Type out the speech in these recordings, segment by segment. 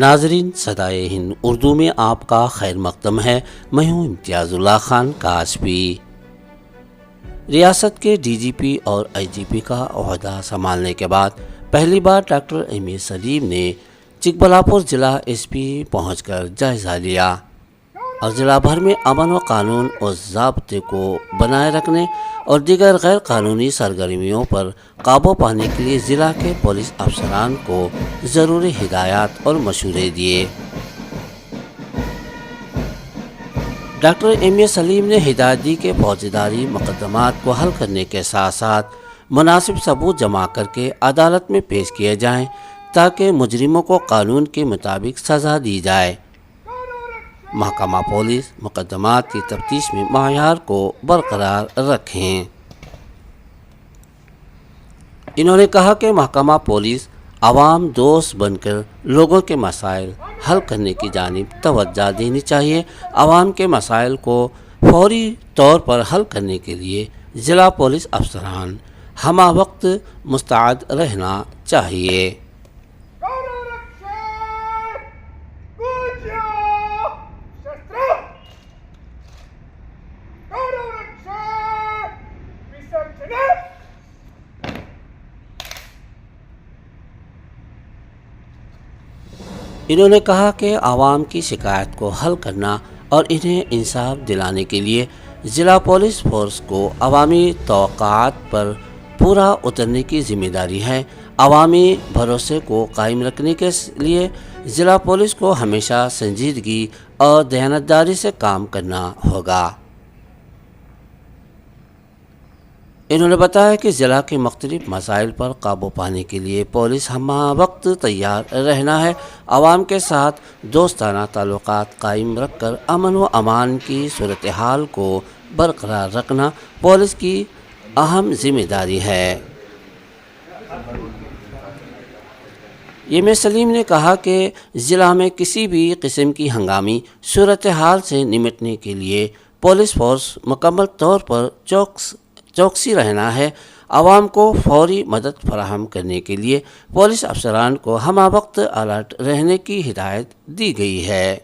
ناظرین، صدائے ہند اردو میں آپ کا خیر مقدم ہے۔ میں ہوں امتیاز اللہ خان کاشفی۔ ریاست کے ڈی جی پی اور آئی جی پی کا عہدہ سنبھالنے کے بعد پہلی بار ڈاکٹر ایم اے سلیم نے چکبلاپور ضلع ایس پی پہنچ کر جائزہ لیا اور ضلع بھر میں امن و قانون اور ضابطے کو بنائے رکھنے اور دیگر غیر قانونی سرگرمیوں پر قابو پانے کے لیے ضلع کے پولیس افسران کو ضروری ہدایات اور مشورے دیے۔ ڈاکٹر ایم اے سلیم نے ہدایت دی کہ فوجداری مقدمات کو حل کرنے کے ساتھ ساتھ مناسب ثبوت جمع کر کے عدالت میں پیش کیے جائیں تاکہ مجرموں کو قانون کے مطابق سزا دی جائے۔ محکمہ پولیس مقدمات کی تفتیش میں معیار کو برقرار رکھیں۔ انہوں نے کہا کہ محکمہ پولیس عوام دوست بن کر لوگوں کے مسائل حل کرنے کی جانب توجہ دینی چاہیے۔ عوام کے مسائل کو فوری طور پر حل کرنے کے لیے ضلع پولیس افسران ہمہ وقت مستعد رہنا چاہیے۔ انہوں نے کہا کہ عوام کی شکایت کو حل کرنا اور انہیں انصاف دلانے کے لیے ضلع پولیس فورس کو عوامی توقعات پر پورا اترنے کی ذمہ داری ہے۔ عوامی بھروسے کو قائم رکھنے کے لیے ضلع پولیس کو ہمیشہ سنجیدگی اور دیانتداری سے کام کرنا ہوگا۔ انہوں نے بتایا کہ ضلع کے مختلف مسائل پر قابو پانے کے لیے پولیس ہمہ وقت تیار رہنا ہے۔ عوام کے ساتھ دوستانہ تعلقات قائم رکھ کر امن و امان کی صورتحال کو برقرار رکھنا پولیس کی اہم ذمہ داری ہے۔ ایم اے سلیم نے کہا کہ ضلع میں کسی بھی قسم کی ہنگامی صورتحال سے نمٹنے کے لیے پولیس فورس مکمل طور پر چوکسی رہنا ہے۔ عوام کو فوری مدد فراہم کرنے کے لیے پولیس افسران کو ہمہ وقت الرٹ رہنے کی ہدایت دی گئی ہے۔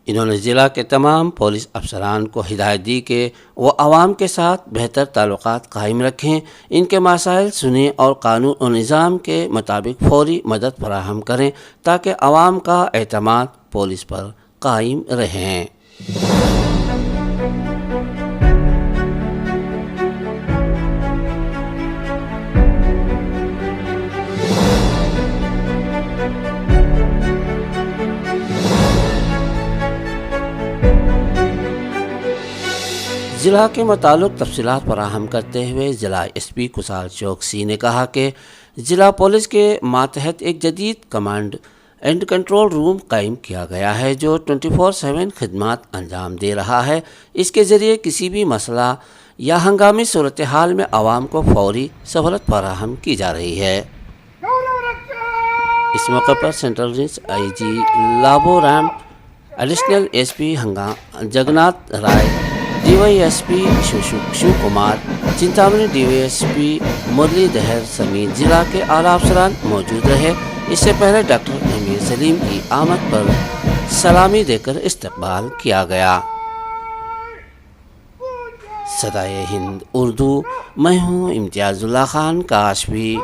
انہوں نے ضلع کے تمام پولیس افسران کو ہدایت دی کہ وہ عوام کے ساتھ بہتر تعلقات قائم رکھیں، ان کے مسائل سنیں اور قانون و نظام کے مطابق فوری مدد فراہم کریں تاکہ عوام کا اعتماد پولیس پر قائم رہے۔ ضلع کے متعلق تفصیلات فراہم کرتے ہوئے ضلع ایس پی کشال چوکسی نے کہا کہ ضلع پولیس کے ماتحت ایک جدید کمانڈ اینڈ کنٹرول روم قائم کیا گیا ہے جو 24/7 خدمات انجام دے رہا ہے۔ اس کے ذریعے کسی بھی مسئلہ یا ہنگامی صورتحال میں عوام کو فوری سہولت فراہم کی جا رہی ہے۔ اس موقع پر central range I G Labu Ram, additional S P Jagannath Rai, D Y S P Shiv Kumar, Chintamani D Y S P Murali Dhar سمیت ضلع کے اعلیٰ افسران موجود رہے۔ اس سے پہلے ڈاکٹر ایم اے سلیم کی آمد پر سلامی دے کر استقبال کیا گیا۔ صدائے ہند اردو، میں ہوں امتیاز اللہ خان کاشفی۔